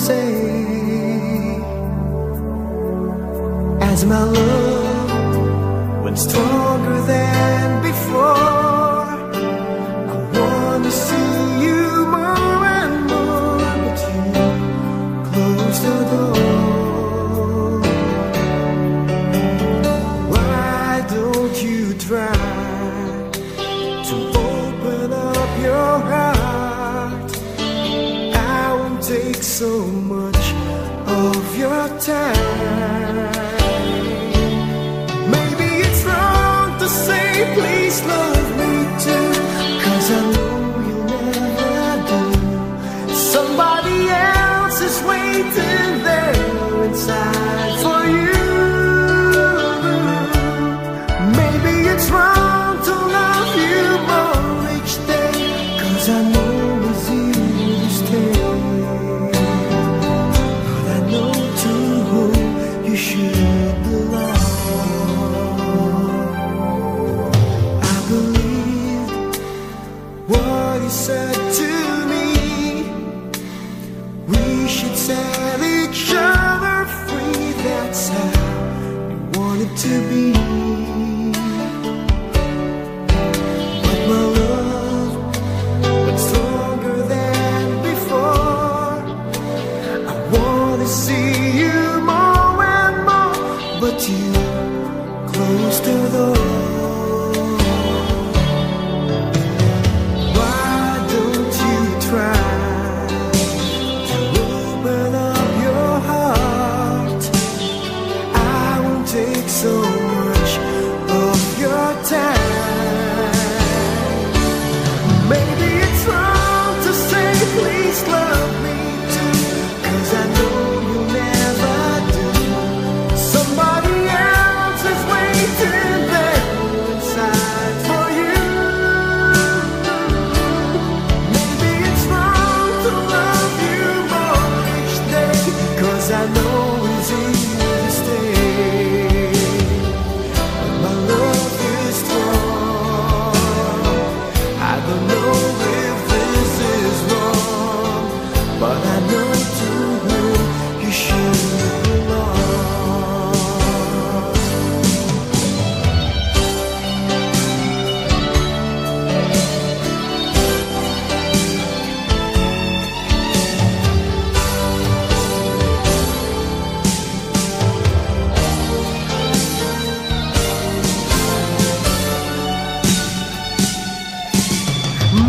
say, as my love went stronger than before, I wanna see you more and more, but you closed the door. Why don't you try to open up your heart? I won't take so much of your time. Maybe it's wrong to say please love me too, 'cause I know you'll never do. Somebody else is waiting there inside for you. Maybe it's wrong to love you more each day, 'cause I know it's easy to stay. But I know to whom you should belong. I believed what he said to me. We should set each other free. That's how you want it to be. But my love went stronger than before. I wanna see you more and more, but you closed the door. Why don't you try to open up your heart? I won't take so much of your time. Maybe it's wrong to say please love me too, 'cause I know you'll never do. Somebody else is waiting there inside for you. Maybe it's wrong to love you more each day, 'cause I know it's easy to stay. But my love is strong. I don't know if this is wrong, but I know to whom you should belong.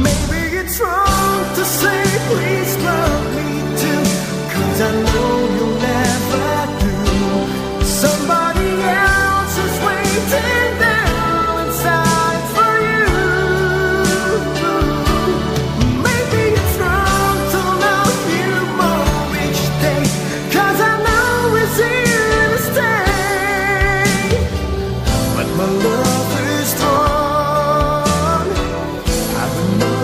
Maybe it's wrong to say please love me too, 'cause I know you'll never do. Somebody else is waiting there inside for you. Maybe it's wrong to love you more each day, 'cause I know it's here to stay. But my love is strong. I don't know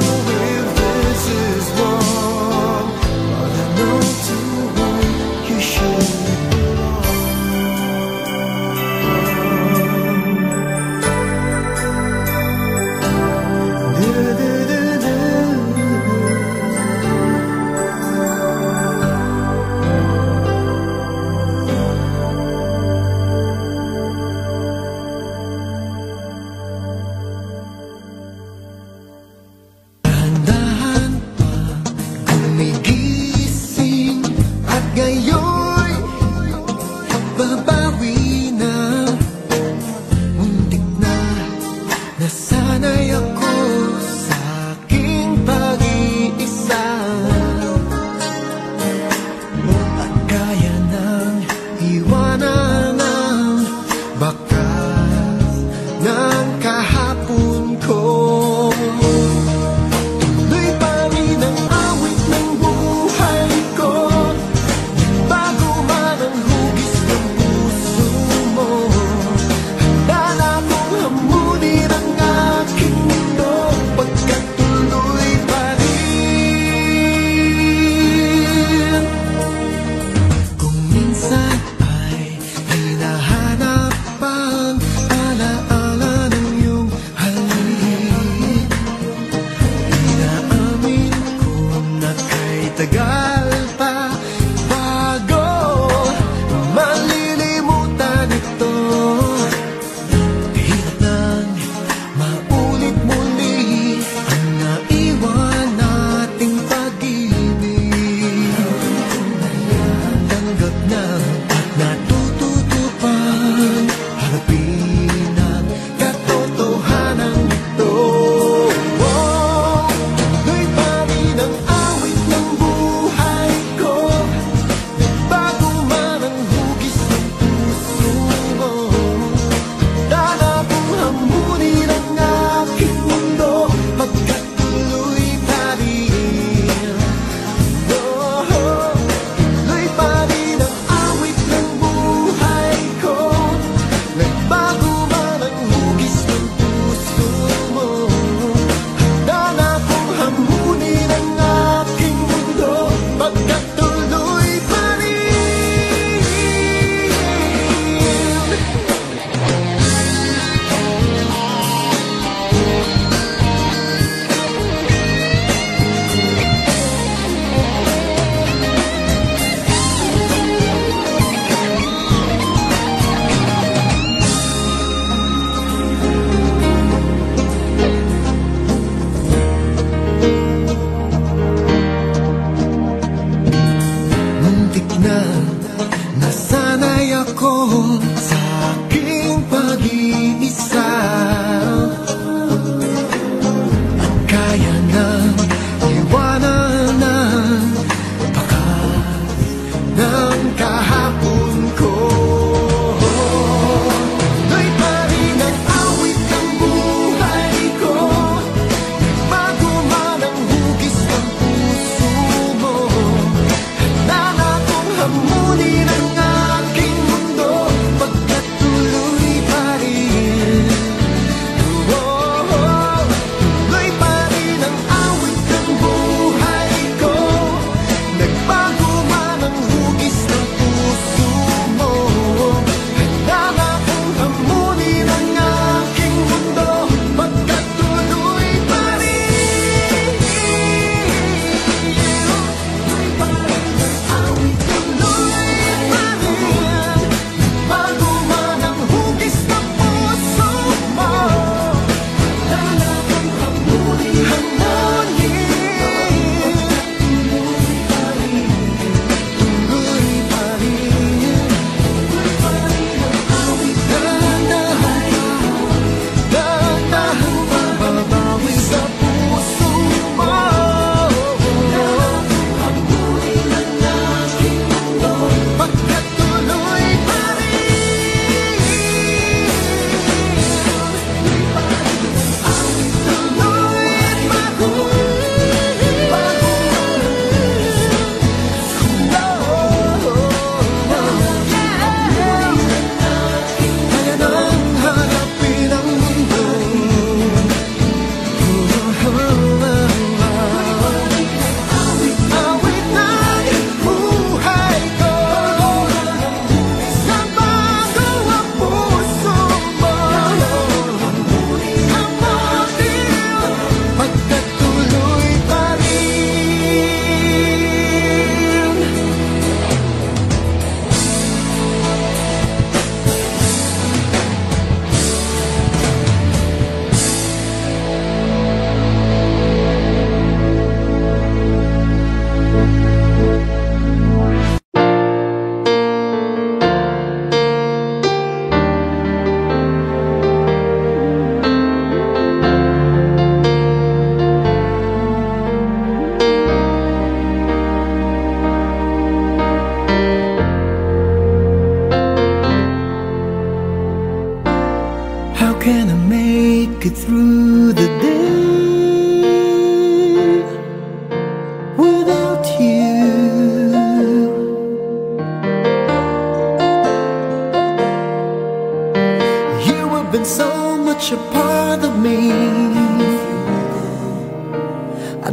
if this is wrong,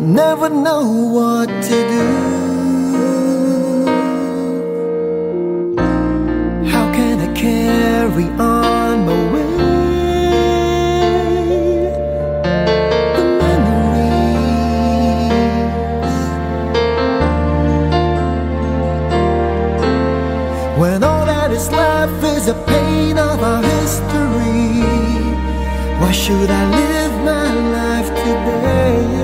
never know what to do. How can I carry on my way? The memories, when all that is left is the pain of our history. Why should I live my life today?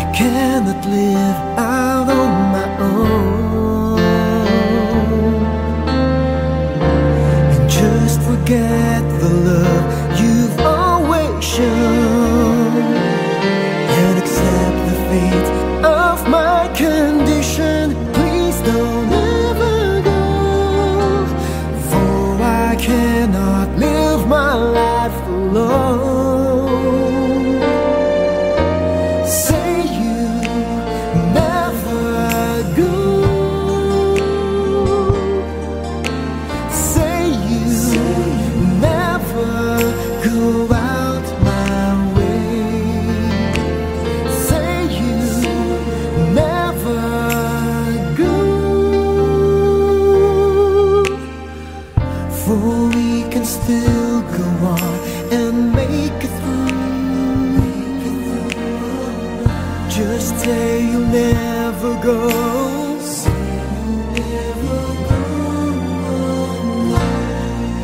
I cannot live out on my own and just forget the love you've always shown and accept the fate of my condition. Please don't ever go, for I cannot live my life alone. Say you never go. Say you never go out my way. Say you never go, for we can still go on and make it through. Just say you'll never go.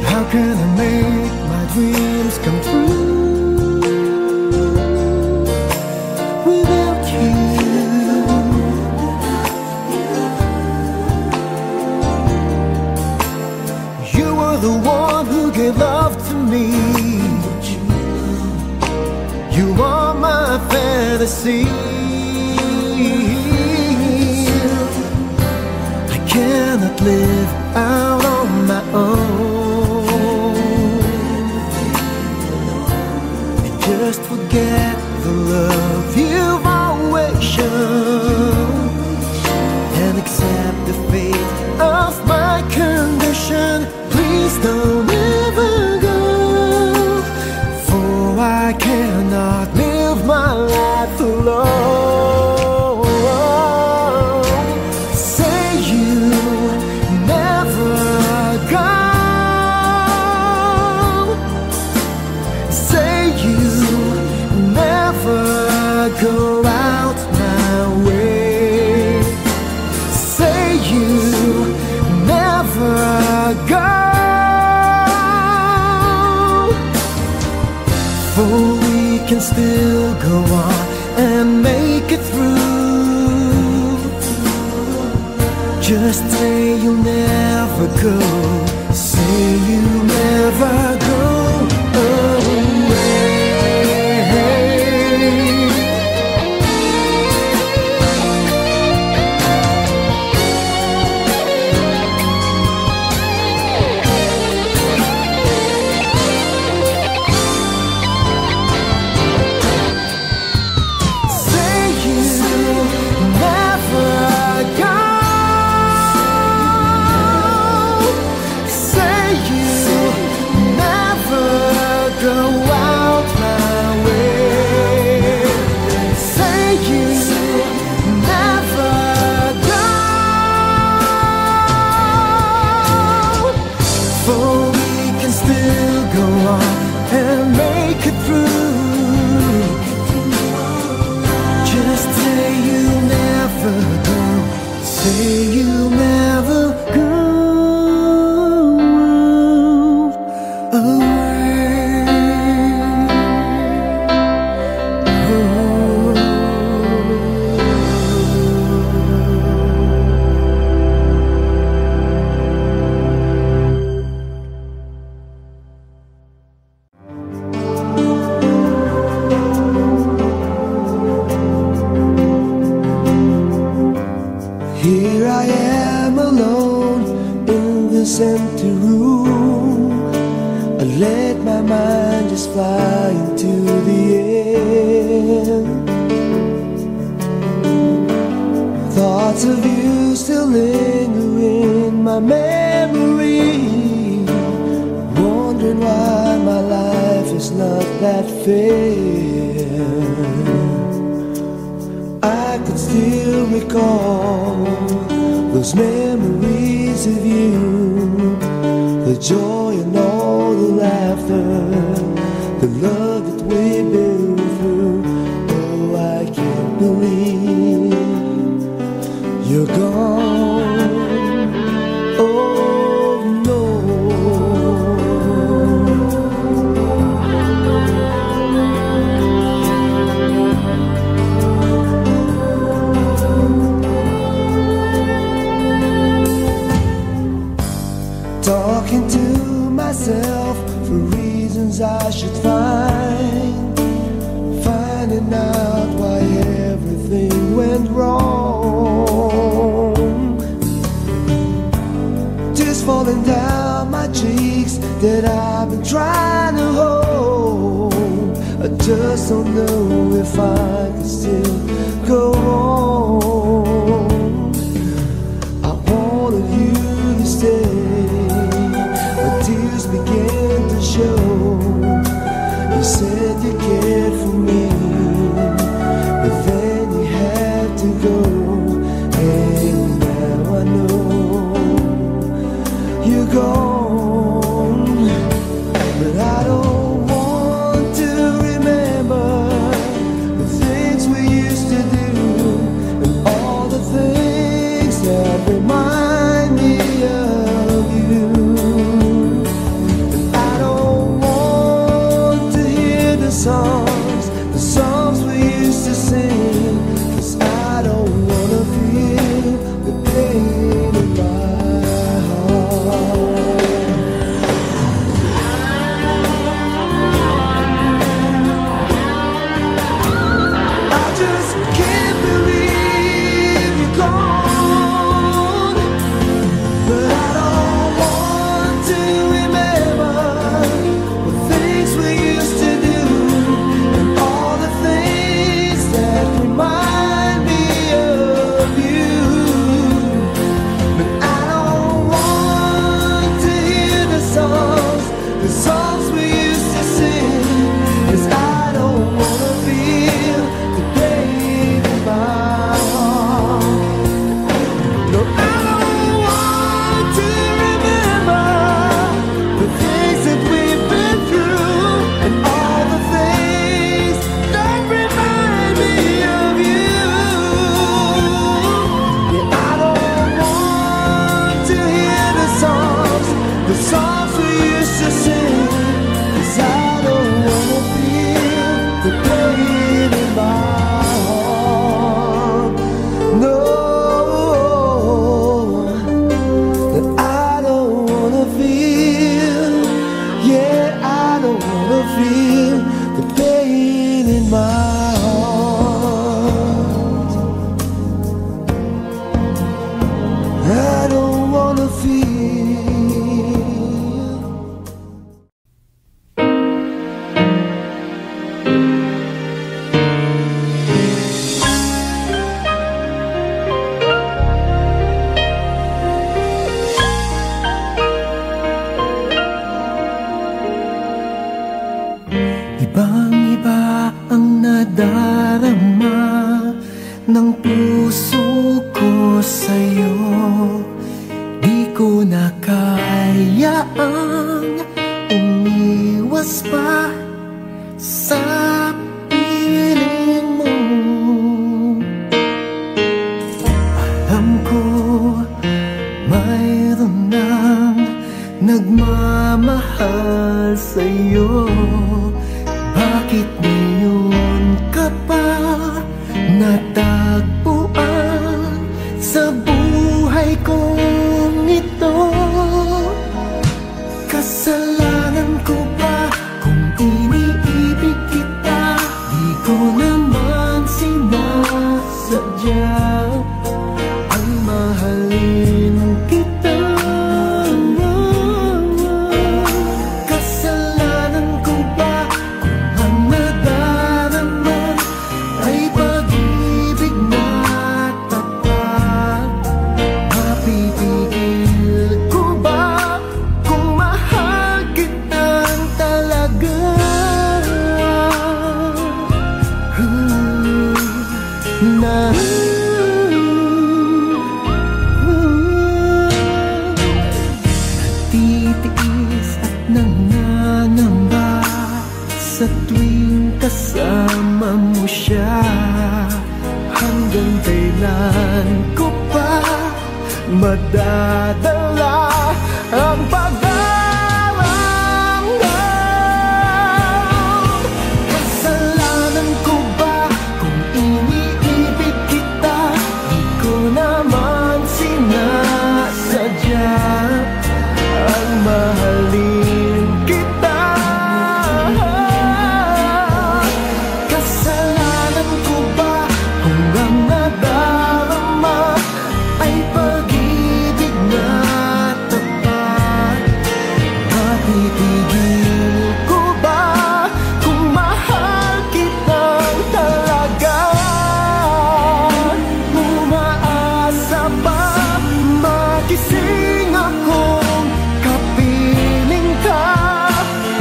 How can I make my dreams come true without you? You were the one who gave love to me. You are my fantasy. I cannot live out on my own and just forget the love you've always shown and accept the fate of my condition. Please don't ever go, for I cannot live my life alone. Say you never go. Say you never go out my way. Say you never go, for we can still go on and make it through. Just say you'll never go. Say you never go away. Here I am alone in this empty room. I let my mind just fly into the air. Thoughts of you still linger in my memory, wondering why my life is not that fair, I could still recall those memories of you, the joy and all the laughter, the love that we've been through. Oh, I can't believe you're gone. Oh no. Talking to myself for reasons I should find, finding out why everything went wrong. Tears falling down my cheeks that I've been trying to hold. I just don't know if I can still go on. I wanted you to stay, tears began to show. You said you cared for me, but then you had to go. And now I know you're gone, but I don't want to remember the things we used to do and all the things that remind me of you. The songs we used to sing, 'cause I don't wanna feel the pain in my heart. I just can't believe you're gone, but I don't want to remember the things we used to do, remind me of you. But I don't want to hear the songs we used to sing, 'cause I don't wanna feel the pain in my heart. No, I don't want to remember the things that we've been through and all the things that remind me of you. Yeah, I don't want to hear the songs we used to sing, 'cause I don't wanna feel the pain in my heart. No, that I don't wanna feel. Yeah, I don't wanna feel the pain in my heart. I don't wanna feel. Ibang-iba ang nadarama ng puso ko sa'yo. Di ko na kayaang umiwas pa sa piling mo. Alam ko mayroon nang nagmamahal sa'yo. Bakit ngayon ka pa natagpuan sa buhay kong ito? Kasalanan ko ba kung iniibig kita? Di ko naman sinasadya ang mahalin kita. Kasalanan ko ba kung ang nadarama ay pag-ibig na tapat? Mapipigil ko ba kung mahal kitang talaga? Kailan ko pa madadala ang pag-aaramdam? Kasalanan ko ba kung iniibig kita? Di ko naman sinasadya ang mahalin kita. Kasalanan ko ba kung ang nadarama ay pag-ibig na tapat? Matitigil ko ba kung mahal kitang talaga? Umaasa ba magising akong kapiling ka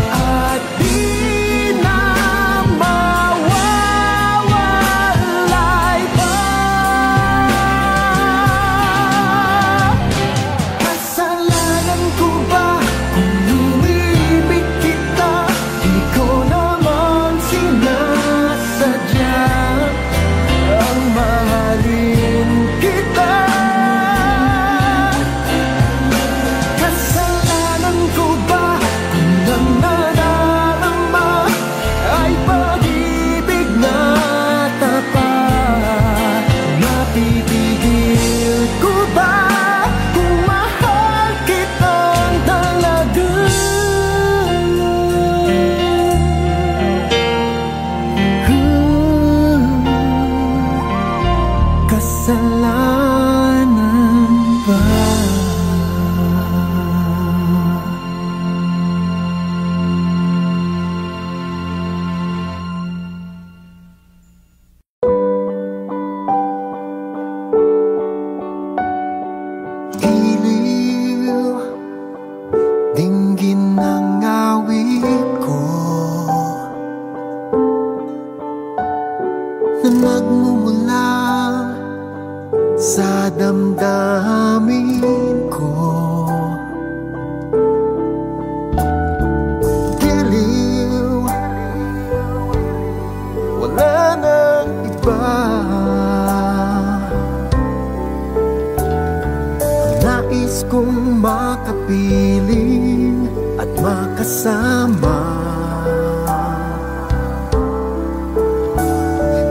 at di na mawawalay pa? Kasalanan ko ba kung iniibig kita? Di ko naman sinasadya ang mahalin kita. Kasalanan ko ba kung ang nadarama ay pag-ibig na tapat? Mapipigil ko ba kung mahal kitang talaga? Kasalanan ba? Iliw, dinggin ang awit ko na nagmumula sa damdamin ko. Giliw, wala nang iba. Ang nais kong makapiling at makasama.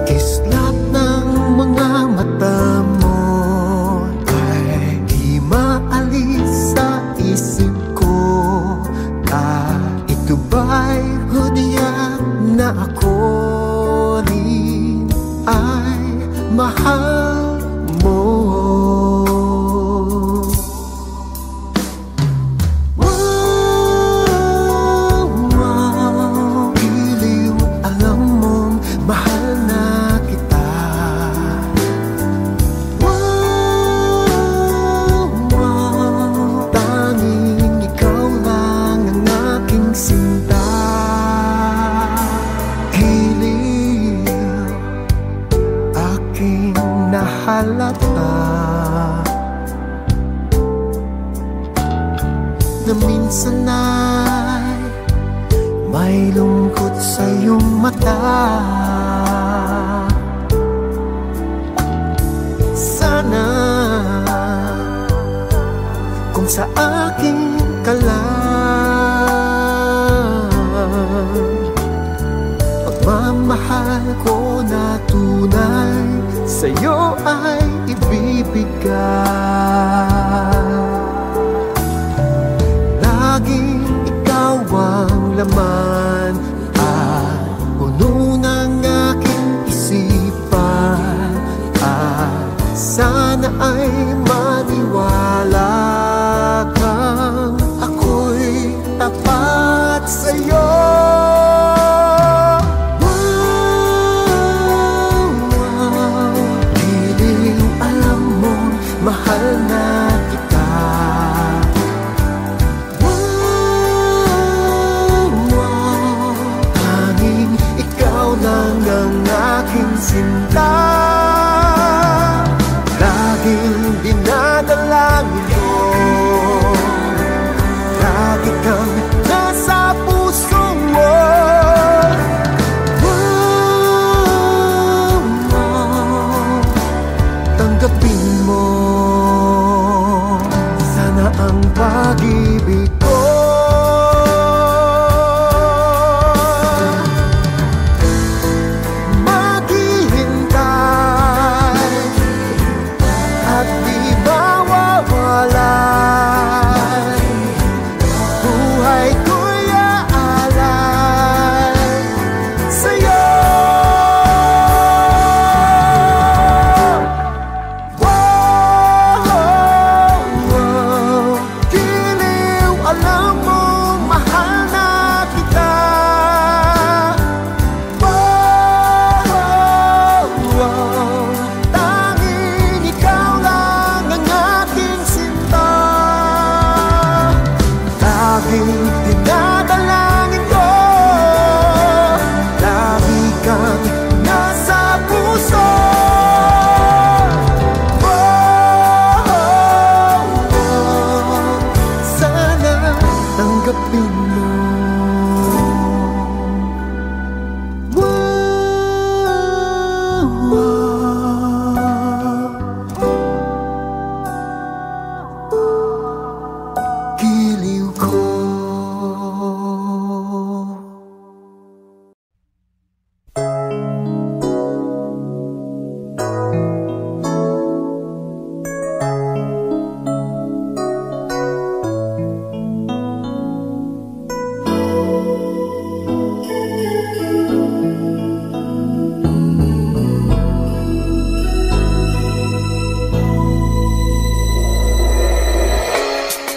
Kislap ng mga mata mo ay di maalis sa isip ko. Ito ba'y hudyat na ako rin ay mahal mo? Iliw, alam mong mahal na kita. Tanging ikaw lang ang aking sinta. Iliw, aking nahalata na minsan ay may lungkot sa iyong mata. Sana kung sa akin ka lang, pagmamahal ko na tunay sa'yo ay ibibigay. Laging ikaw ang laman at puno ng aking isipan. Sana ay maniwala kang ako'y tapat sa'yo. Iliw, alam mo mahal na kita.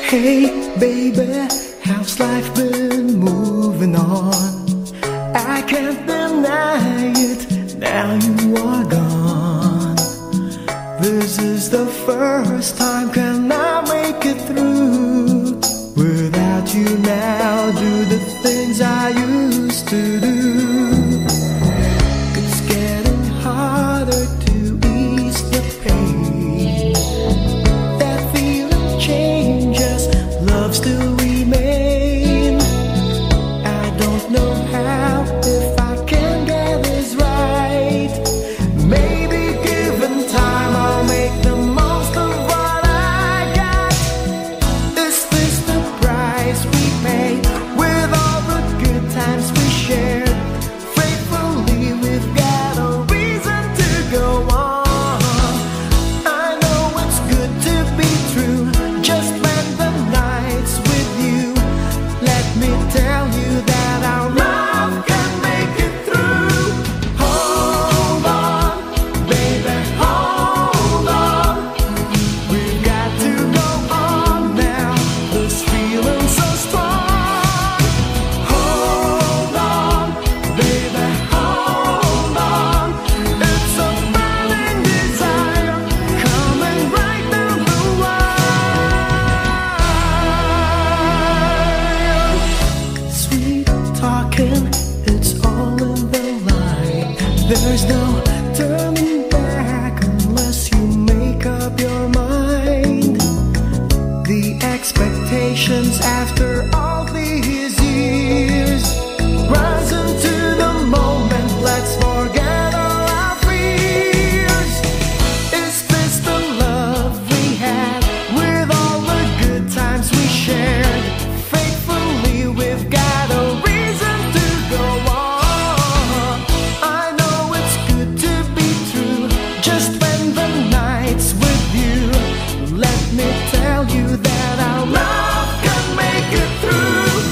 Hey baby, how's life been moving on? I can't deny it, now you are gone. This is the first time, can I make it through without you now? Do the things I used to do. It's getting harder to ease the pain. That feeling changes, love still remains. I don't know how, if I can get this right. Maybe given time I'll make the most of what I got. Is this the price we pay with all the good times we shared? Faithfully we've got a reason to go on. I know it's good to be true, just spend the nights with you. Let me tell you that our love can make it through. Hold on, baby, hold on. We've got to go on now, this feeling's so strong. Hold on, baby, hold on. It's a burning desire coming right down the wire. Sweet talking, it's all in the line. There's no turning back unless you make up your mind. The expectations after all these years, rise into the moment, let's forget all our fears. Is this the love we had with all the good times we shared? Faithfully we've got a reason to go on. I know it's good to be true, just spend the nights with you. Let me tell you that our love can make it through.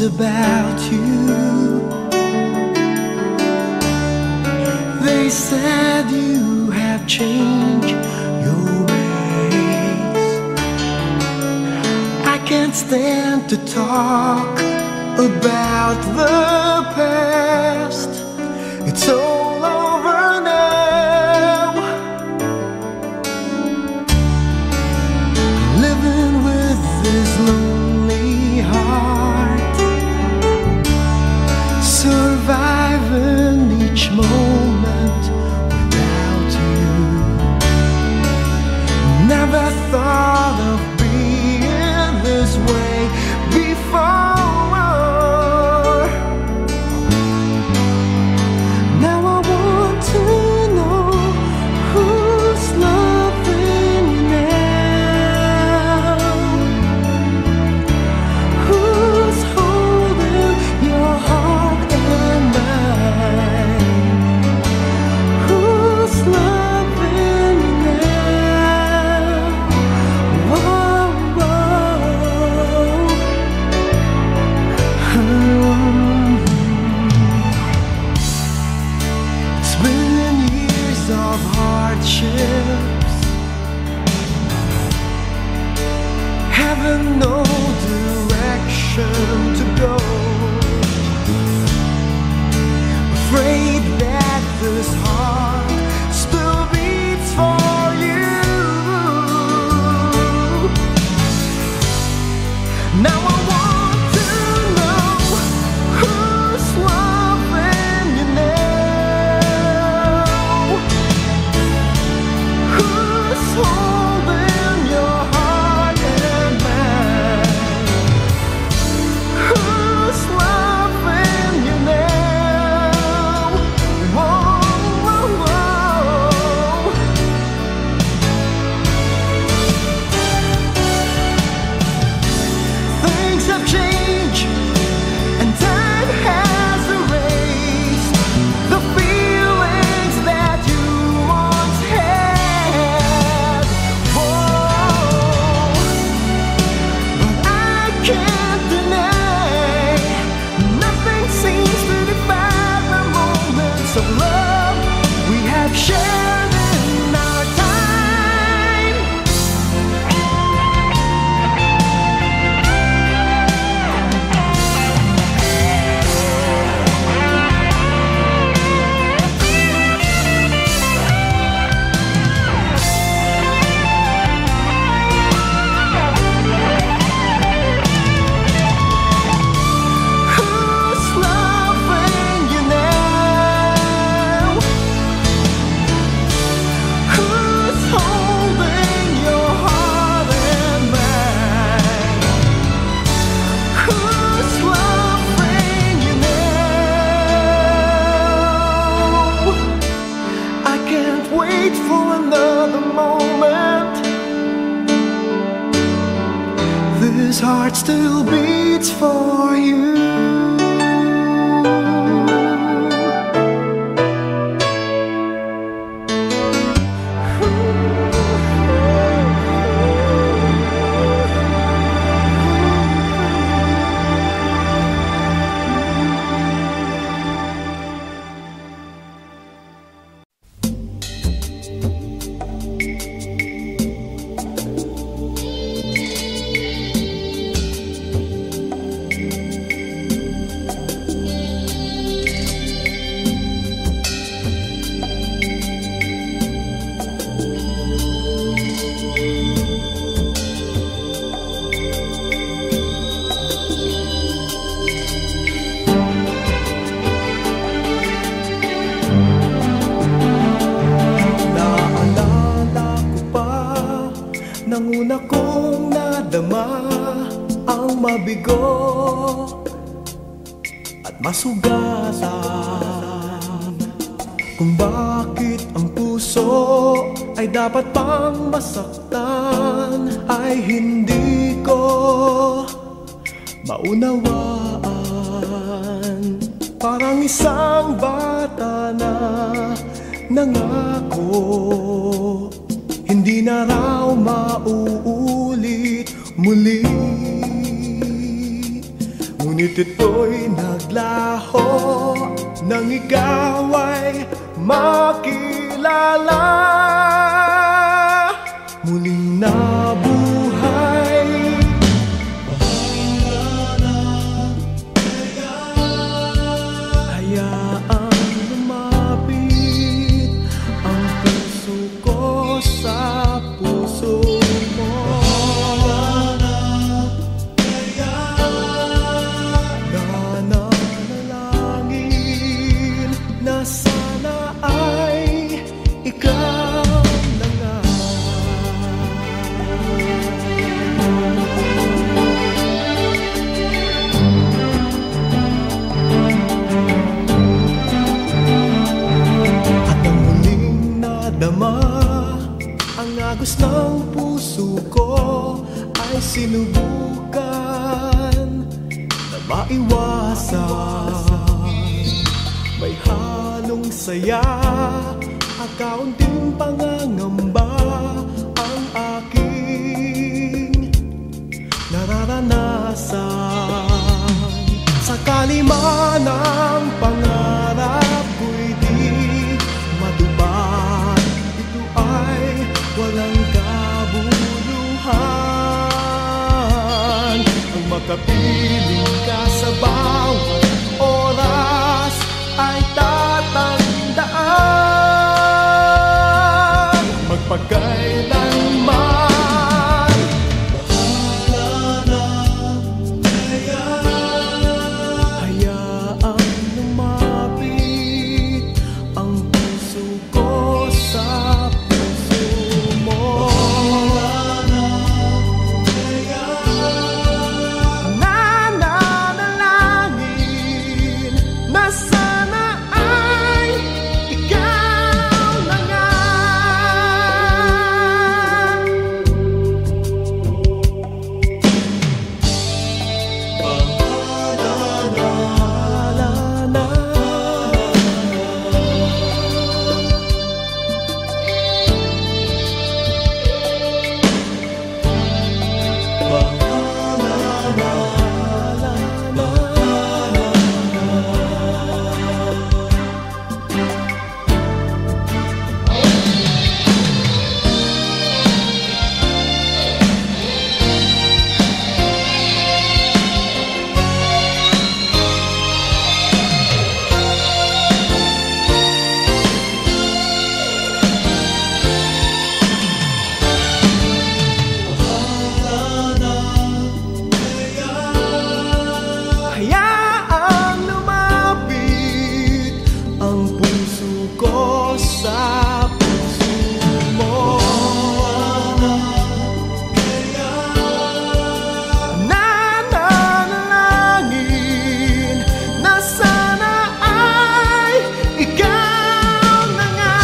about you. They said you have changed your ways. I can't stand to talk about the past. It's all over now. Living with this lonely heart, surviving each moment without you. Never thought of being this way before. Now I want to know who's loving you now, who's holding your heart and mine, who's loving you now. Whoa, whoa. It's been years of hardships, having no direction to go, afraid that this heart still beats for you. Now I want to know who's loving you now, who's holding your heart and mine, who's loving you now. Whoa, whoa, whoa. Things have changed and time has erased the feelings that you once had. Whoa, but I can't deny nothing seems to define the moments of love we have shared in our time. Who's loving you now? Who's holding your heart and mine? Who's loving you now? I can't wait for another moment. This heart still beats for you. Naalala ko pa nang una kong nadama ang mabigo at masugatan, kung bakit ang puso ay dapat pang masaktan, ay hindi ko maunawaan. Parang isang bata na nangako, hindi na raw mauulit muli. Ngunit Puso't ito'y naglaho nang ikaw ay makilala. Muling nabuhay. Hayaang lumapit ang puso ko sa puso mo. Nananalangin na sana ay ikaw na nga. At ang muling nadama ang agos ng puso ko ay sinubukan na maiwasan. May halong saya at kaunting pangangamba ang aking nararanasan. Sakali man ang pangarap ko'y di matupad, ito ay walang kabuluhan. Ang makapiling ka sa bawat oras ay tatandaan, magpagkailanman. Hayaang lumapit ang puso ko sa puso mo. Nananalangin na sana ay ikaw na nga. Hayaang lumapit ang puso ko sa puso mo. Nananalangin na sana ay ikaw na nga.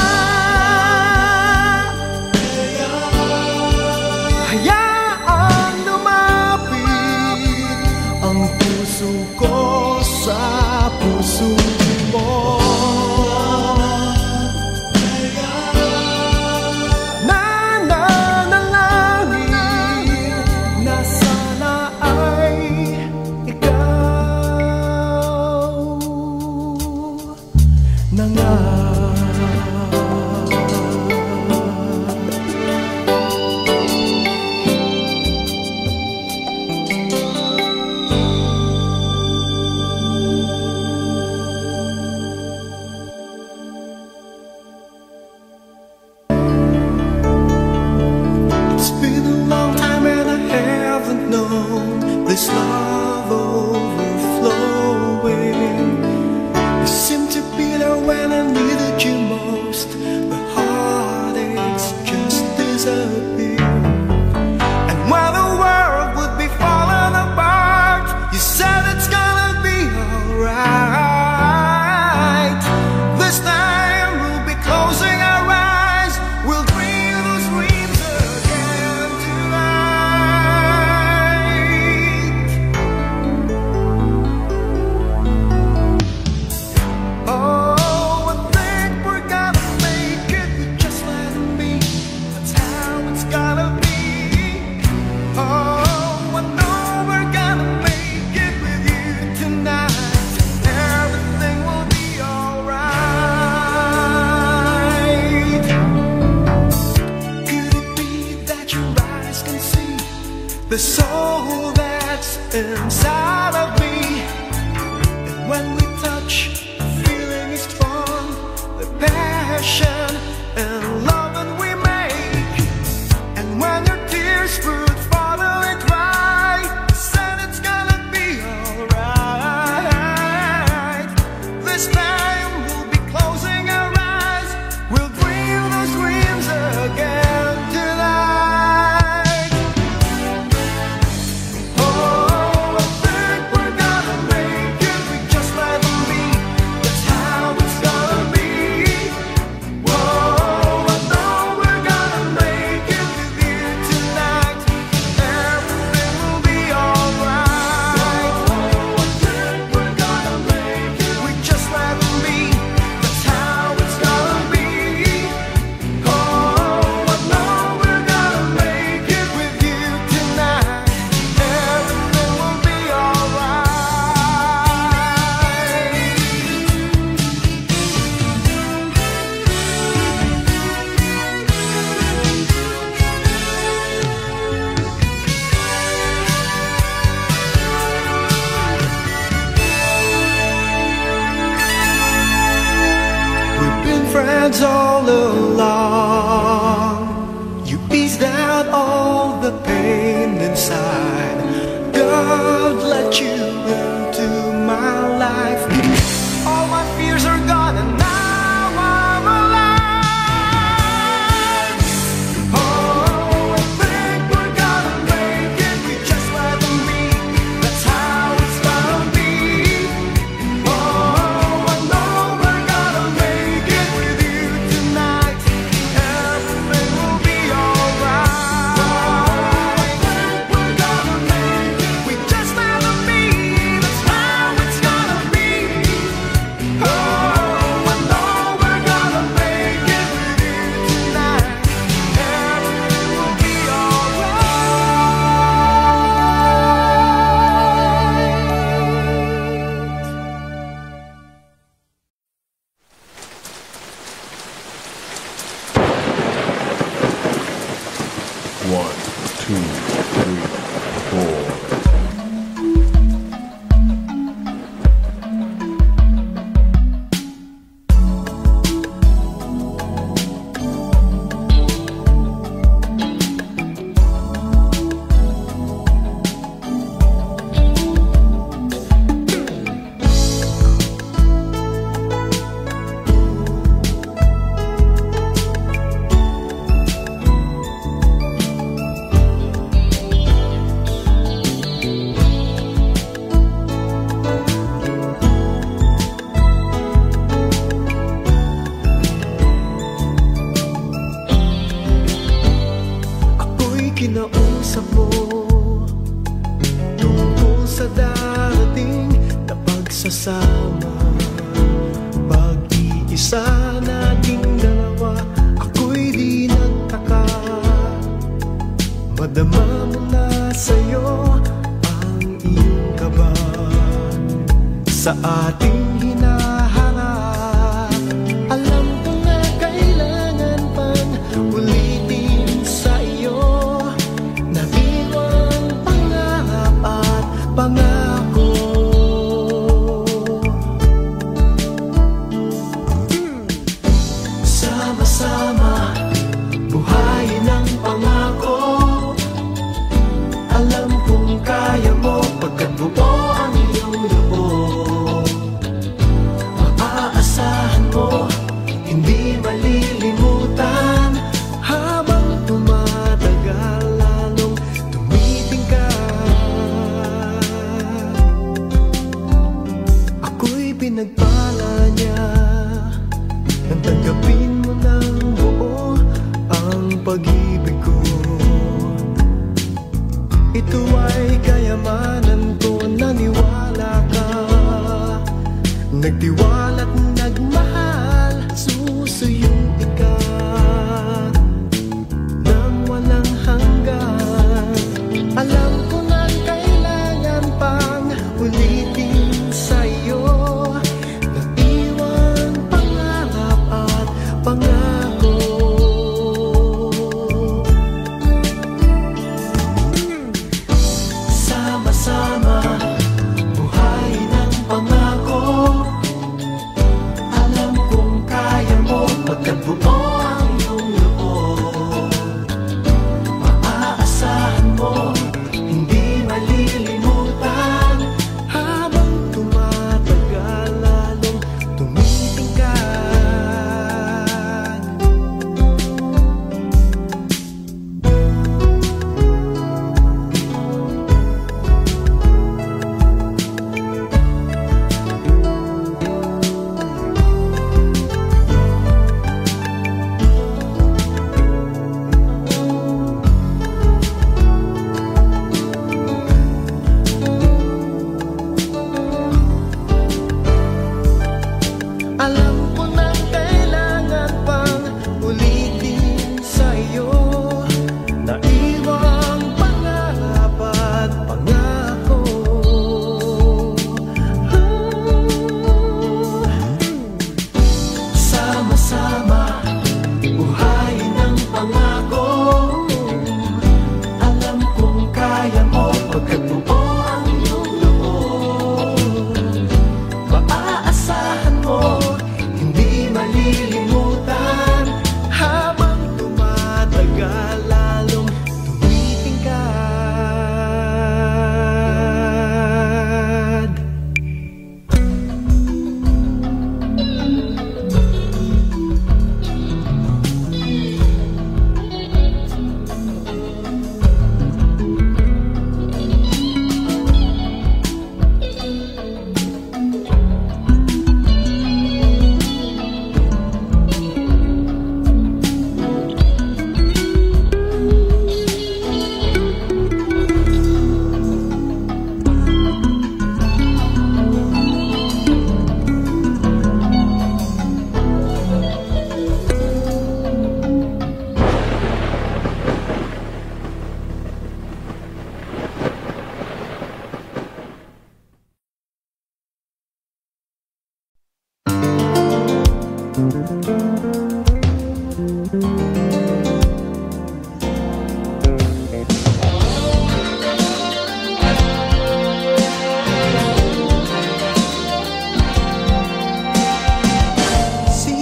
Hayaang lumapit ang puso ko sa puso mo. Nananalangin na sana ay ikaw na nga. It's been a long time and I haven't known this love overflowing. You seem to be there when I needed you most. The heartaches just disappear. And when the world would be falling apart, you said it's gonna be alright. This time we'll be closing our eyes. We'll dream those dreams again tonight. Oh, I think we're gonna make it with just letting me. That's how the soul that's inside of me. And when we touch, the feeling is strong, the passion and love that we make. And when your tears would finally dry, I said it's gonna be alright. This time we'll be closing our eyes, we'll dream those dreams again tonight. Oh, I think we're gonna make it, we just let them be, that's how it's gonna be. Whoa, I know we're gonna make it with you tonight, everything will be alright. Oh, I think we're gonna make it, we just let them be, that's how it's gonna be. Oh, I know we're gonna make it with you tonight, everything will be alright. We've been friends all along. You eased out all the pain inside. God let you into my life. All my fears are gone and now I'm alive. Oh, I think we're gonna make it, we just let them be, that's how it's gonna be. Oh, I know we're gonna make it with you tonight, everything will be alright. Oh, I think we're gonna make it, we just let them be, that's how it's gonna be. Oh, I know we're gonna make it with you tonight, everything will be alright. 1, 2, 3, 4. Ako'y kinausap mo tungkol sa darating na pagsasama, pag-iisa nating dalawa. Ako'y di nagtaka, madama mo na sa'yo ang iyong kaba sa ating hinaharap. Alam ko na kailangan pang ulitin sa iyo na iwang pangarap at pangako. Sama-sama buhayin ang pangako. Alam kong kaya mo pagkat buo ang iyong loob. Maaasahan mo, hindi malilimutan. Habang tumatagal, lalong tumitingkad. Ako'y pinagpala niya nang tanggapin mo ng buo ang pag-ibig ko. Ito ay kayamanan ko, naniwala See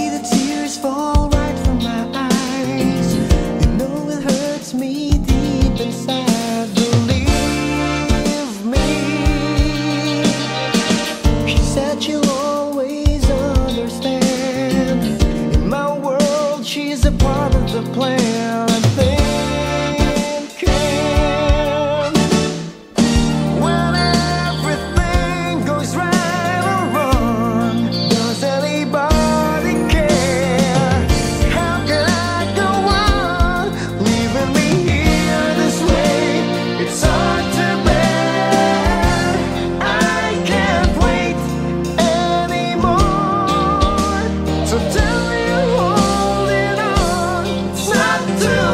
the tears fall right from my eyes. You know it hurts me deep inside. Believe me, she said she'll always understand. In my world, she's a part of the plan. I'm thinking when everything goes right or wrong, does anybody care? How can I go on leaving me here this way? It's hard to bear. I can't wait anymore. So tell me you're holding on. It's not too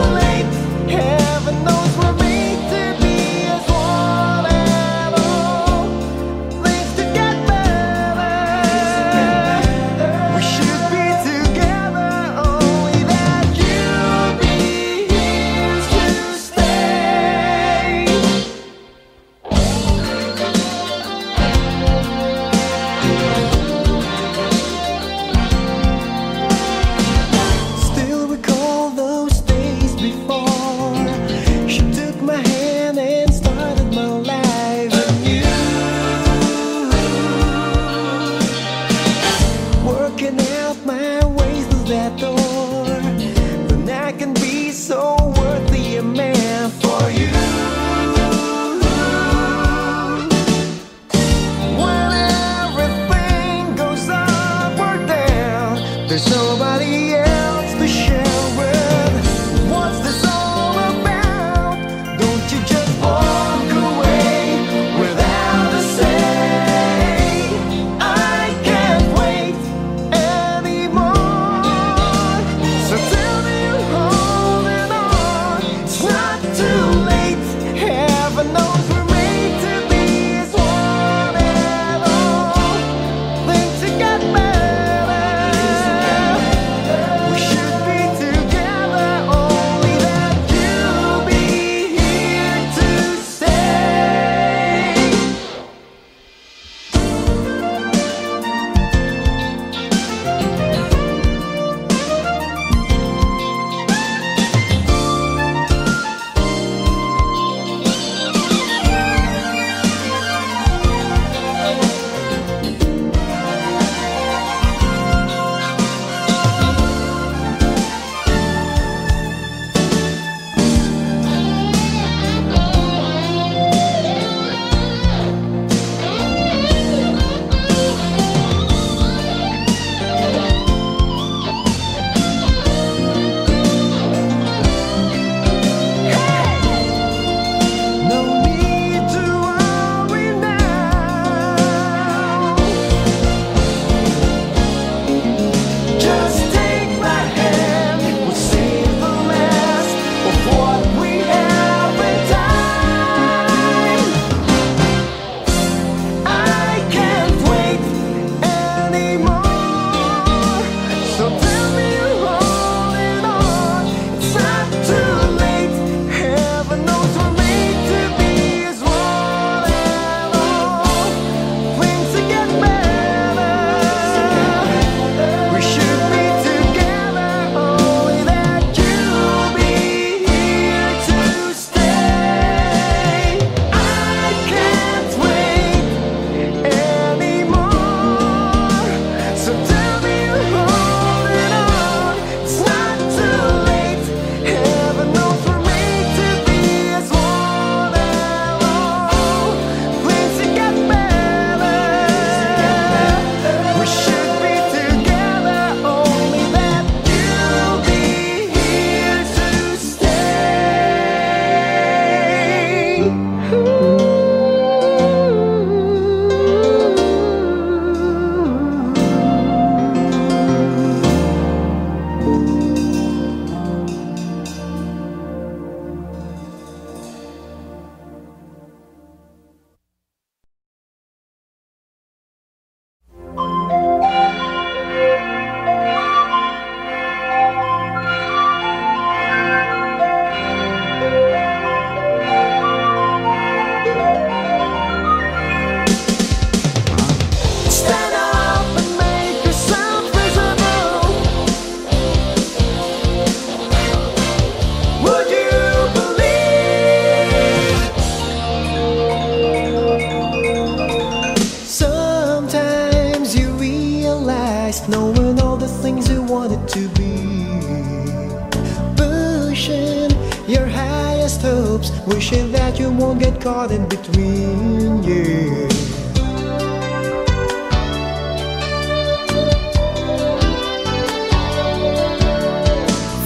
your highest hopes, wishing that you won't get caught in between, yeah.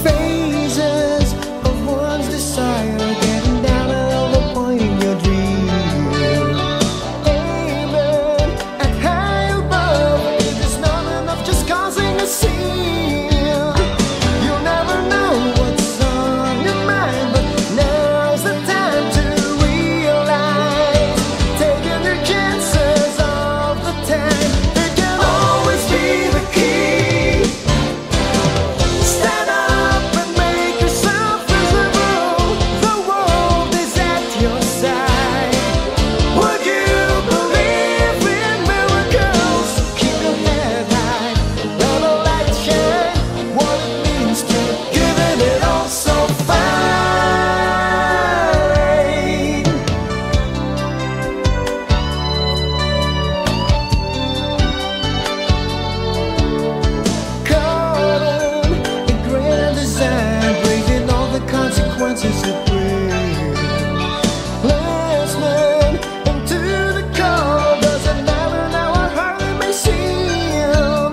Phases of one's desire, getting down at all the point in your dream. Aiming at high above, it is not enough just causing a scene. You'll never know what's on your mind, but now's the time to realize, taking your chances all the time. It can always be the key. Stand up and make yourself visible. The world is at your side. Would you believe in miracles? Keep your head high, let the light shine. What it means to give it all so fine. Caught in grand design, braving all the consequences it brings. Listening into the call, doesn't matter now how hard it may seem.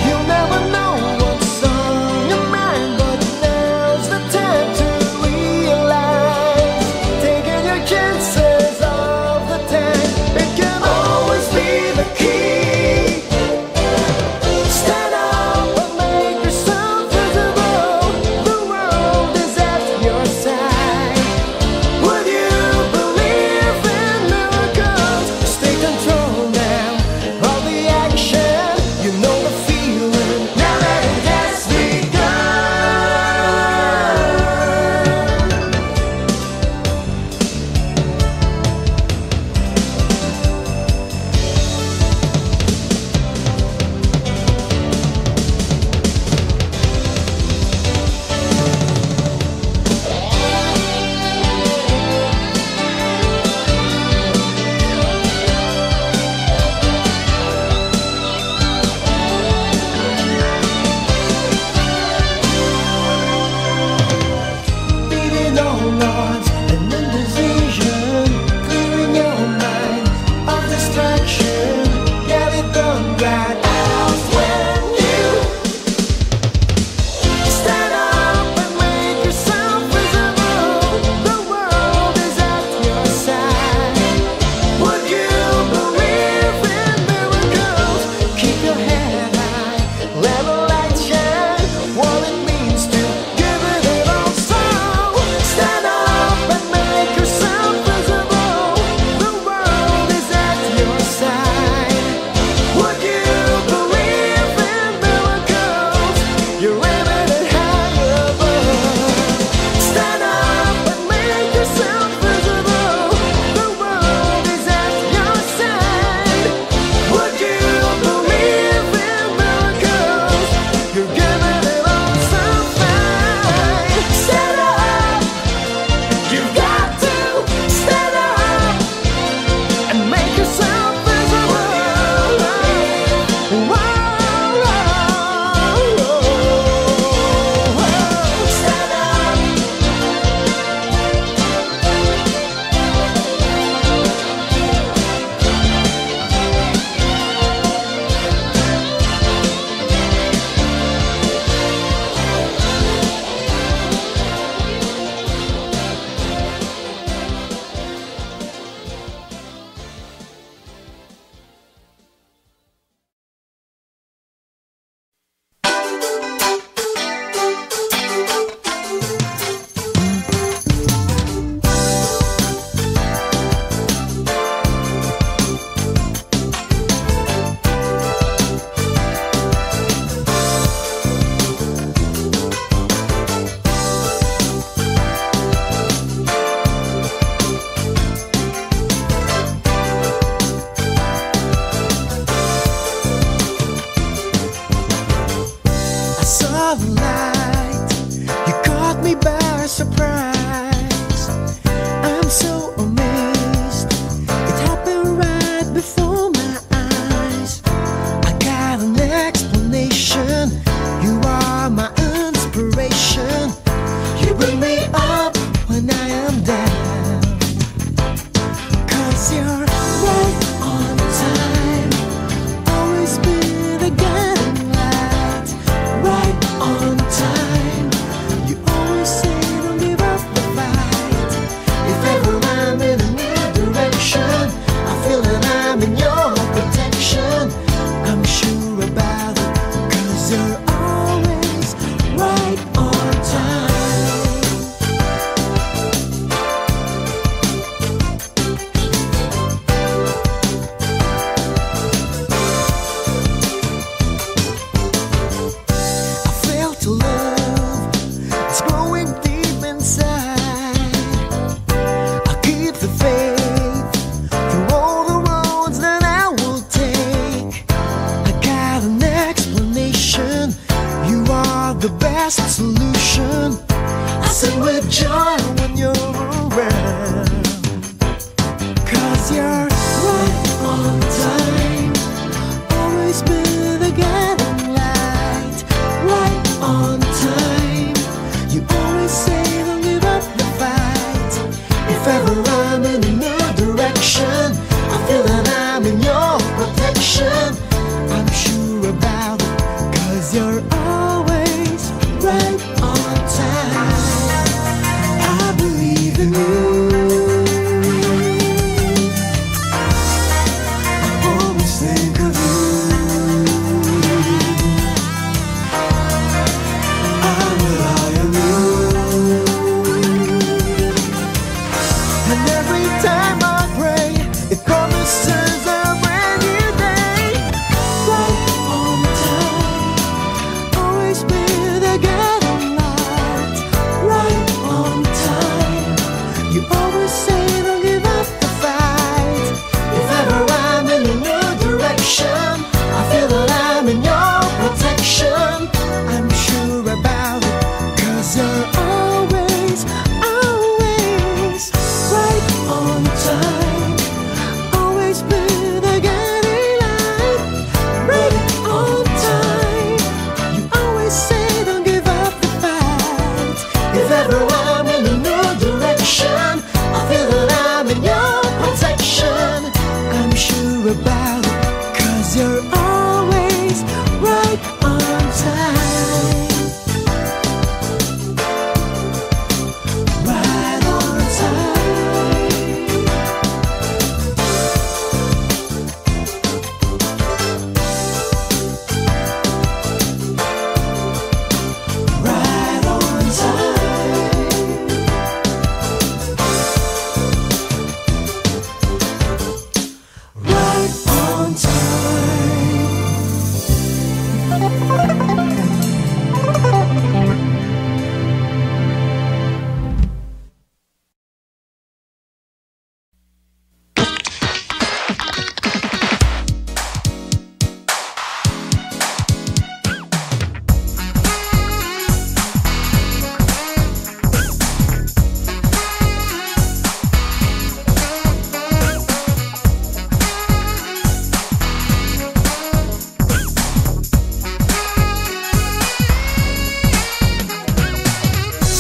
You'll never know what's on your mind, but now's the time to realize, taking your chances all the time. It can always be the key. Stand up and make yourself visible. The world is at your side. Would you believe in miracles? Stay control now of the action. You know the feeling now that it has beating all odds and indecision, clearing your mind of distraction. Get it done right out when you stand up and make yourself visible. The world is at your side. Would you believe in miracles? Keep your head high, let the light shine. What it means to give it all so. Stand up and make yourself visible. The world is at your side. Would you believe in miracles? You're aiming it high above. Stand up and make yourself visible. The world is at your side. Would you believe in miracles? You're giving it all so fine. Stand up, you've got to stand up and make yourself visible. Whoa, stand up. You are my inspiration. You bring me up direction. I sing with joy when you're around. 'Cause you're right on time, always been the guiding light. Right on time, you always say don't give up the fight. If ever I'm in another direction, I feel that I'm in your protection. I'm sure about it, 'cause you're always right on time. I believe in you. I always think of you. I rely on you. And every time I pray, it promises a brand new day. Right on time, always be the guiding light. Right on time, you always say don't give up the fight. If ever I'm in a new direction, I feel that I'm in your protection. I'm sure about it, 'cause you're always, always right on time. Always be the guiding light. Right on time, you always say don't give up the fight. If ever I'm in a new direction, I feel that I'm in your protection. I'm sure about it, 'cause you're always right on time. Right on time. Right on time. Right on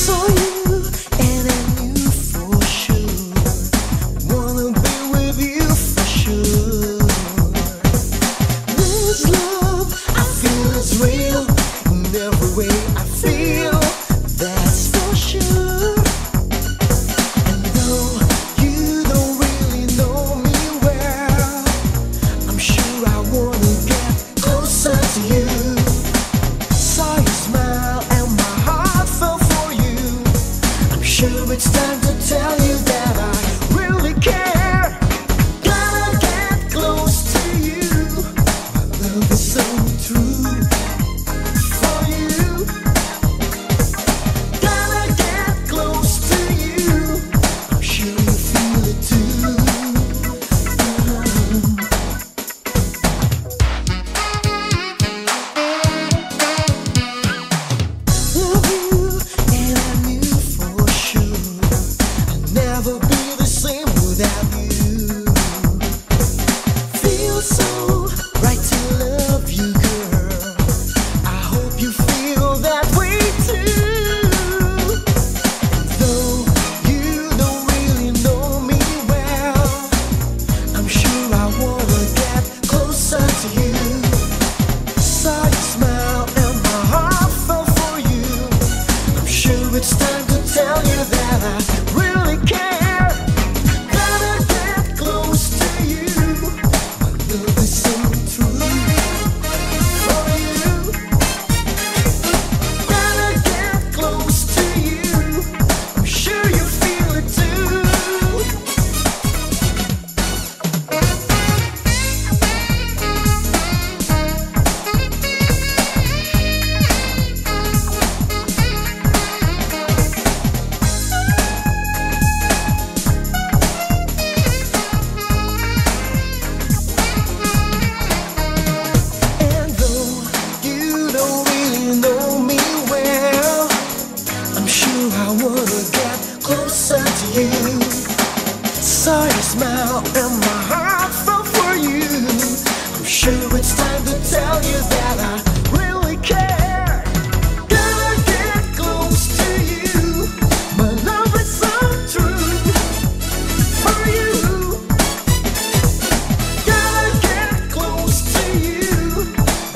Saw you and I knew for sure, wanna be with you for sure. This love I feel is real, in every way I feel, that's for sure. And though you don't really know me well, I'm sure I wanna get closer to you. Saw you smile and my heart fell for you. I'm sure it's time to tell you that I really care. Gotta get close to you. My love is so true for you. Gotta get close to you. I'm sure you feel it too. Love you and I knew for sure I'd never be the same without you. Feel so right to love you, girl. I hope you feel that way too. And though you don't really know me well, I'm sure I wanna get closer to you. Saw you smile and my heart fell for you. I'm sure it's time to tell you that I really care. Gotta get close to you. My love is so true for you. Gotta get close to you. I'm sure you feel it too. I'm sure I wanna get closer to you. Saw your smile and my heart fell for you. I'm sure it's time to tell you that I really care. Gotta get close to you. My love is so true for you. Gotta get close to you.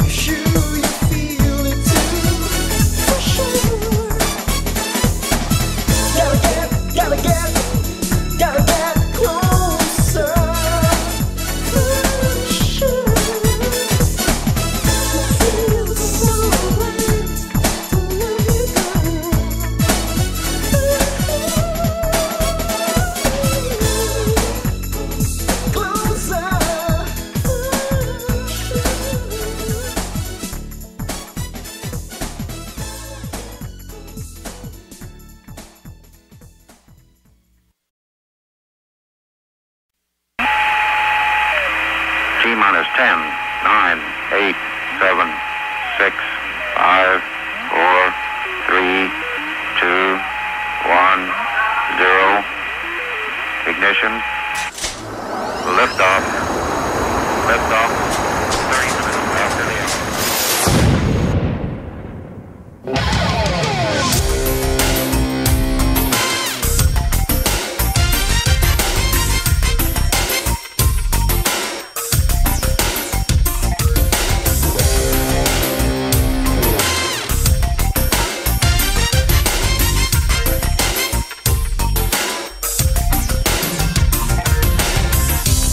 You sure you feel it too? For sure. Gotta get closer. For sure. It feels so right to let you go. Closer. T-minus 10, 9, 8, 7, 6, 5, 4, 3, 2, 1, 0. Ignition. Liftoff. Liftoff. 30 minutes after the hour.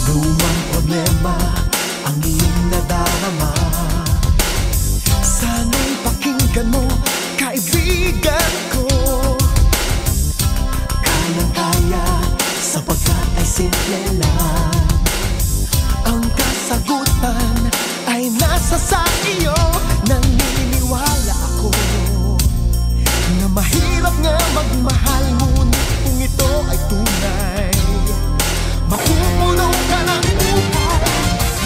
Lumang problema ang iyong nadarama. Sana'y pakinggan mo, kaibigan ko. Kayang-kaya sapagkat ay simple lang. Ang kasagutan ay nasa sa iyo. Naniniwala ako na mahirap nga magmahal, ngunit kung ito ay tunay, mapupuno ka ng buhay.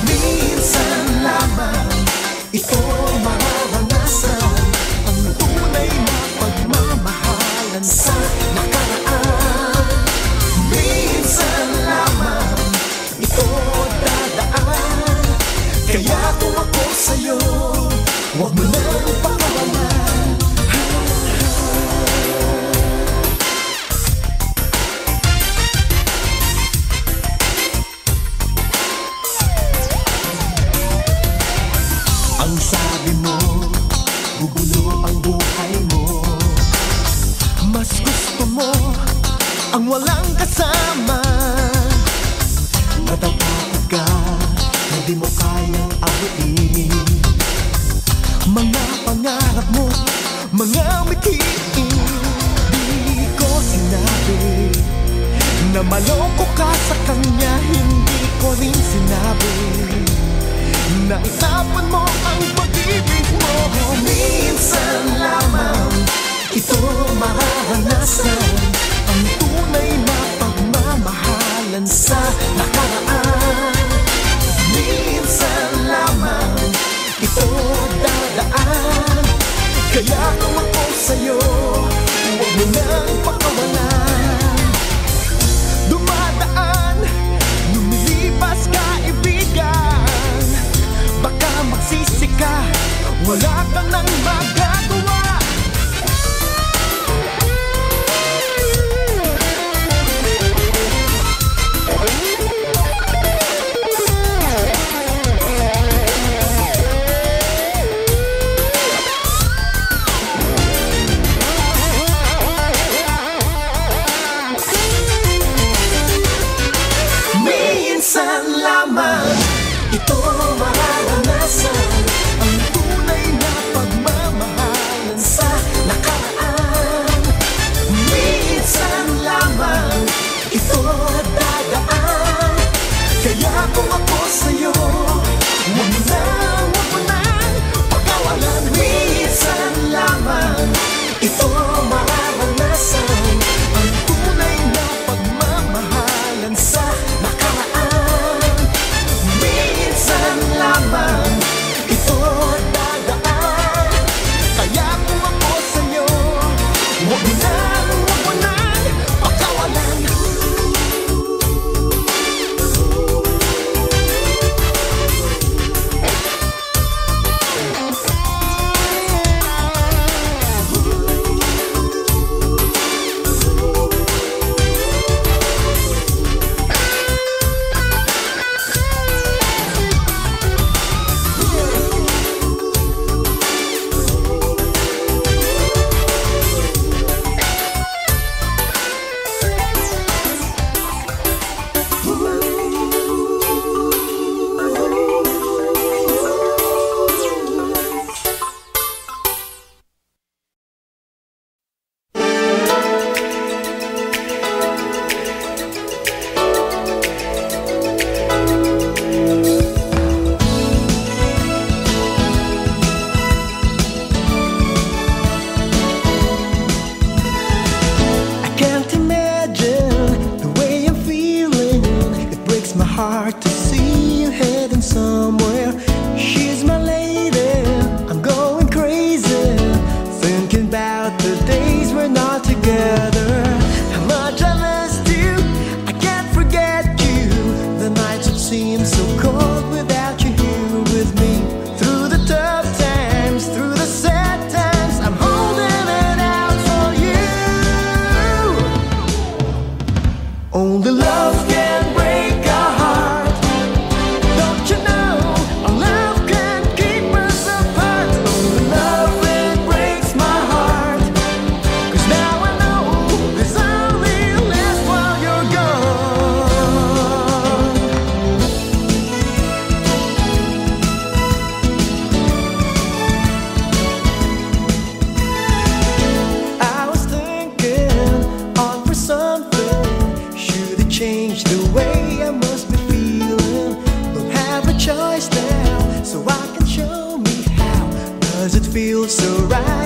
Minsan lamang ito mararanasan, ang tunay na pagmamahalan sa nakaraan. Minsan lamang ito dadaan, kaya kung ako sa'yo, huwag mo nang pakawalan. Ang sabi mo, gugulo ang buhay mo. Mas gusto mo ang walang kasama. Natatakot ka na di mo kayang abutin mga pangarap mo, mga mitiin. Di ko sinabi na maloko ka sa kanya, hindi ko rin sinabi na itapon mo ang pag-ibig mo. Minsan lamang ito mararanasan, ang tunay na pagmamahalan sa nakaraan. Minsan lamang ito dadaan, kaya kung ako sa'yo, huwag mo nang pakawalan. Dumadaan, lumilipas kaibigan, baka magsisi ka, wala ka nang magagawa.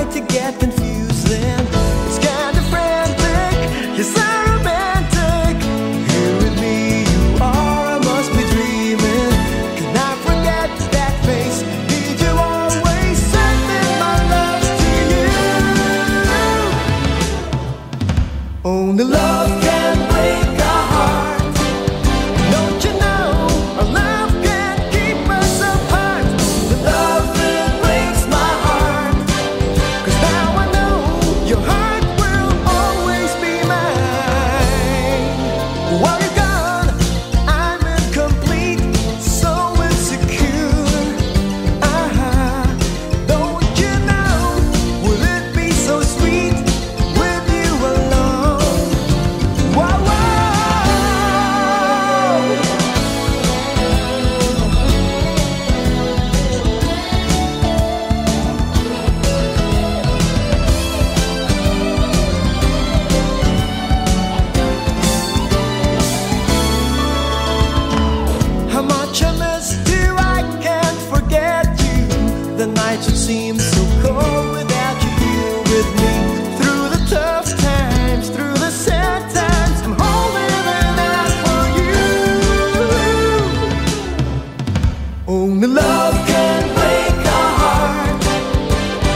like to get confused then. It's kind of frantic, you're so romantic. Here with me you are, I must be dreaming. Can I forget that face? Need you always sending my love to you. Only love can break a heart. Don't you know our love can keep us apart? The love that breaks my heart. 'Cause now I know your heart will always be mine. While you're gone, I'm incomplete, so insecure. Don't you know, will it be so sweet with you alone? Wow, wow. How much I missed you, I can't forget you. The nights would seem so cold without you here with me. Through the tough times, through the sad times, I'm holding it out for you. Only love can break a heart.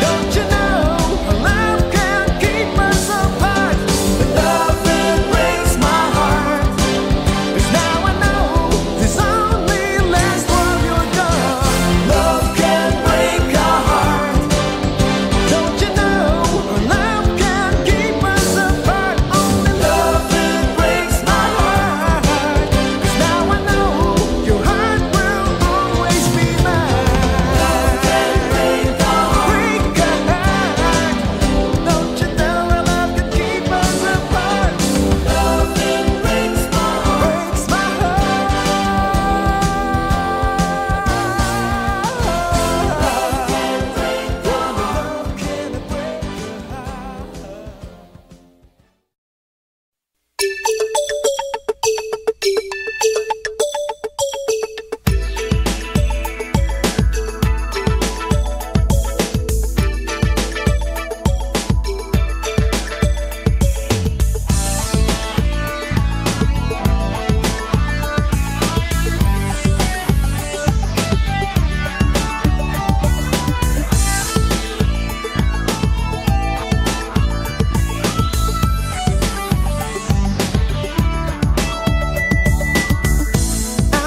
Don't you know our love can keep us apart? The love that breaks my heart. 'Cause now I know this only lasts while you're gone. Love can break a heart. Don't you know our love can keep us apart? Only love that breaks my heart. 'Cause now I know your heart will always be mine. Love can break a heart. Break a heart. Don't you know our love can keep us apart? Love that breaks my heart. Breaks my heart. Love can break the heart. Can it break your heart?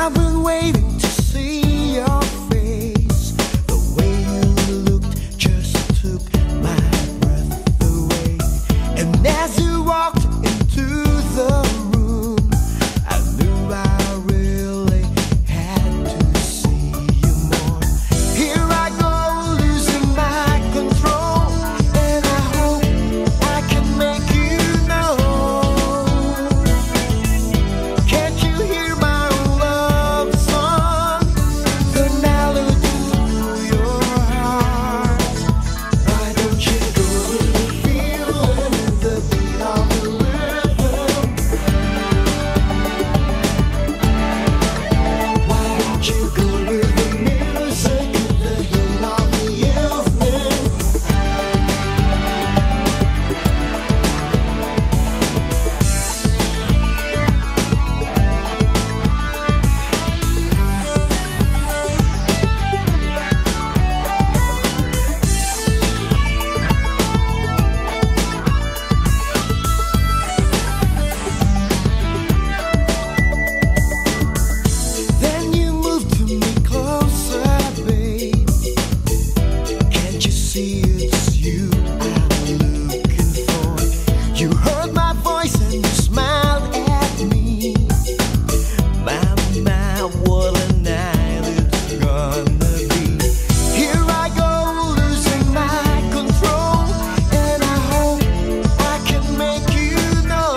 I've been waiting to see your face. The way you looked just took my breath away. And as you walked into the room, I knew I really had to see you more. Here I go, losing my control, and I hope I can make you know. Can't you hear my love song? The melody through your heart. Why don't you go with the feeling, the beat of the rhythm? Why don't you go with the music, the heat of the evening? Then you move to me closer, babe. Can't you see it's you I'm looking for? You heard my voice and you smiled at me. My, what a night it's gonna be. Here I go, losing my control, and I hope I can make you know.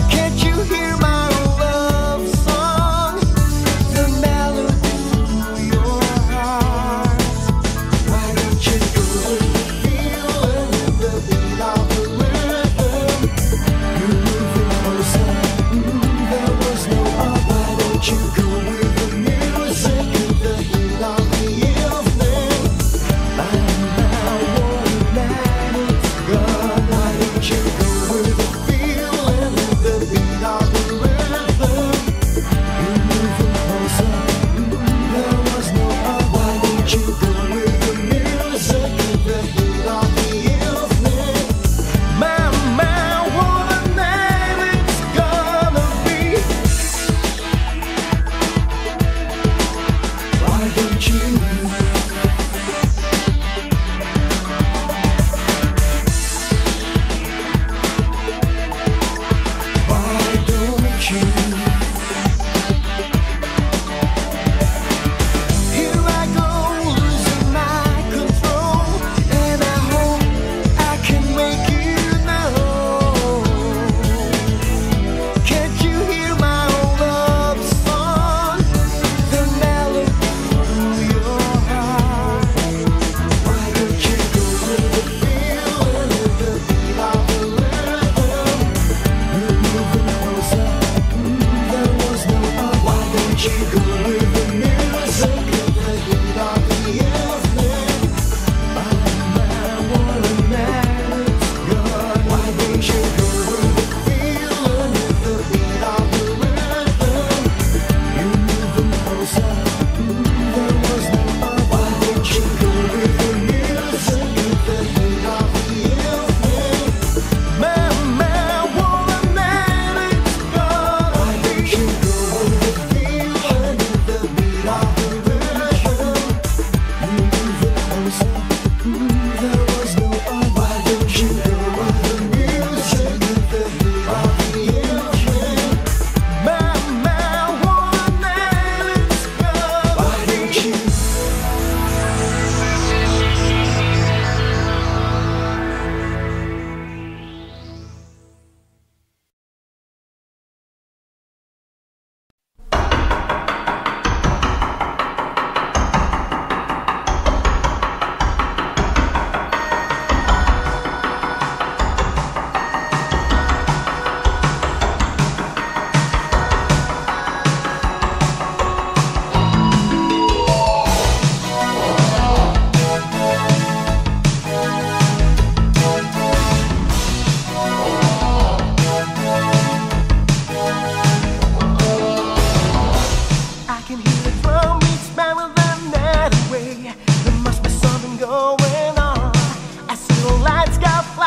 Can't you hear my love song? The melody through your heart. Why don't you go with the feeling, the beat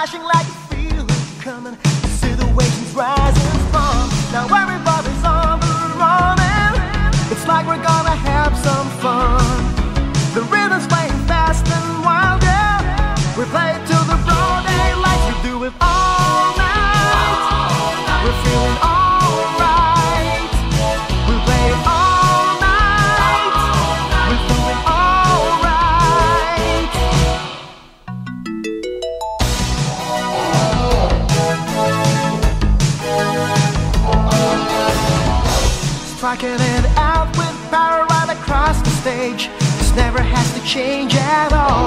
flashing like a feeling coming. The situation's rising strong. Now everybody's on the run and it's like we're gonna have some fun. The rhythm's playing fast and wild, yeah. We play it till the broad daylight. We do it all night. We're feeling alright. We play it all night. We're feeling alright. Striking it out with power right across the stage. This never has to change at all.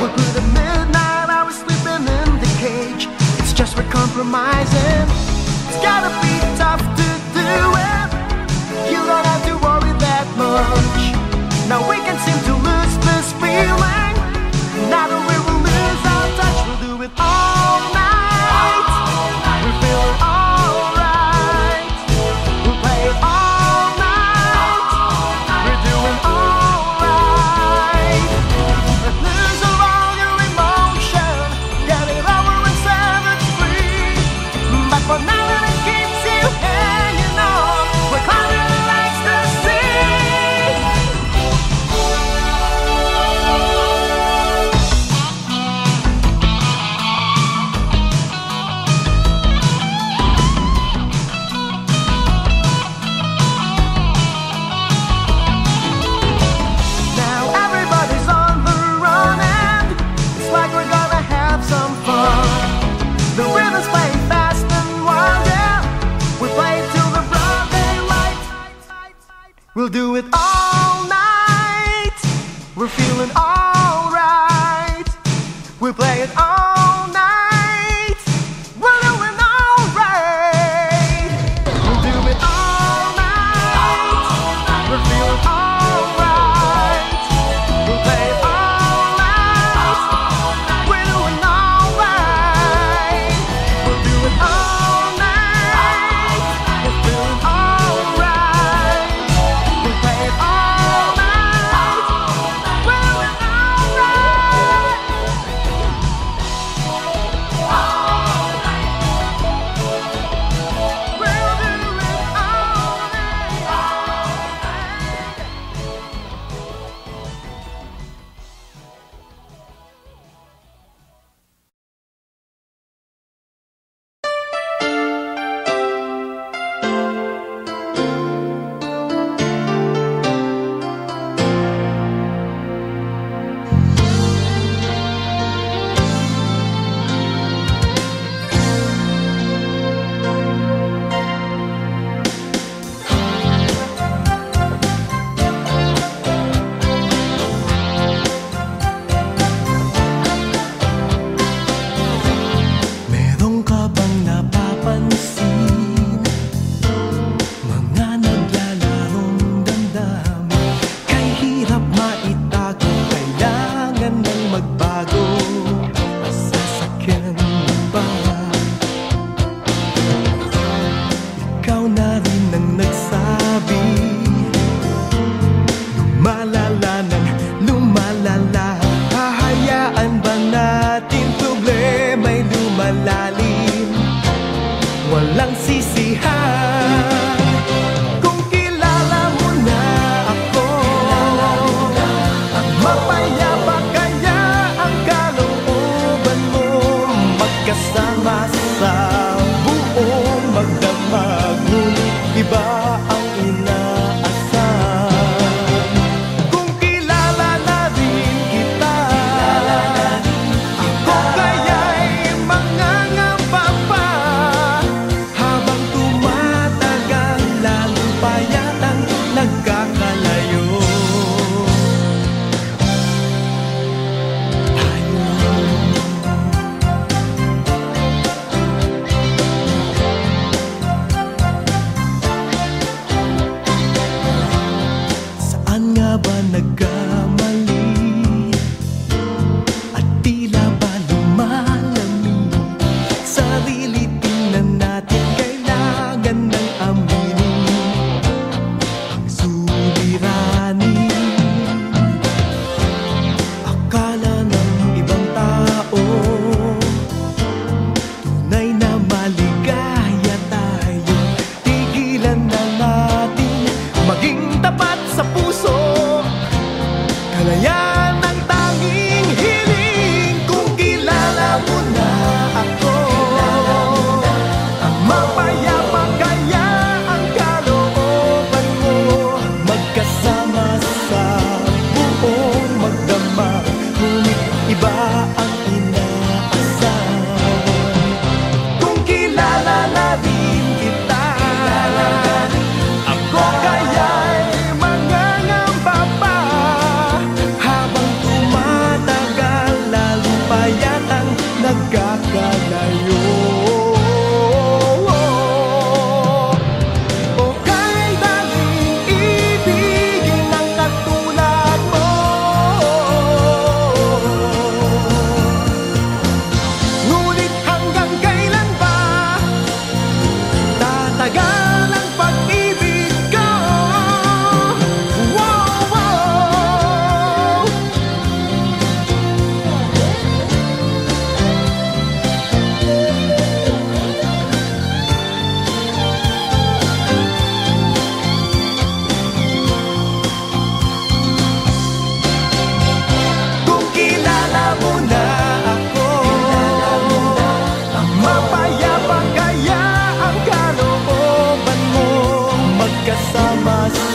We put a midnight hour sleeping in the cage. It's just we're compromising. It's gotta be tough to do it. You don't have to worry that much. Now we can seem to lose this feeling. Now that we will lose our touch, we'll do it all night. We're feeling alright. We'll play it all night. We're doing alright. Lose all your emotion. Get it over and set it free. But for now that it keeps you hanging on, we're climbing the ecstasy. Now everybody's on the run and it's like we're gonna have some fun. The rhythm's playing fast and wild, yeah. We play it till the broad daylight. We'll do it all night. We're feeling alright. We play it all night. We're doing alright. We'll do it all night. We're feeling alright. We'll play it all night. We're doing alright. We'll do it all night. We're feeling alright. We'll play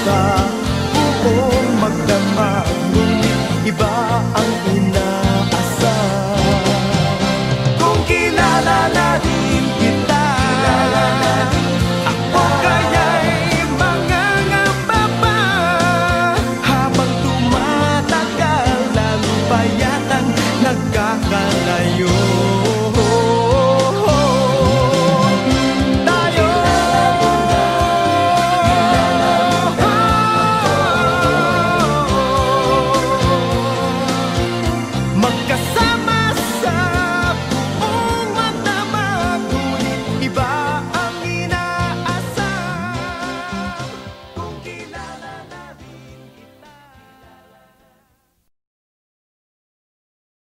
buong magdamag, ngunit iba ang inaasal. Kung kilala natin kita, ako kaya'y mangangamba pa. Habang tumatagal, lalo pa yatang nagkakalayo.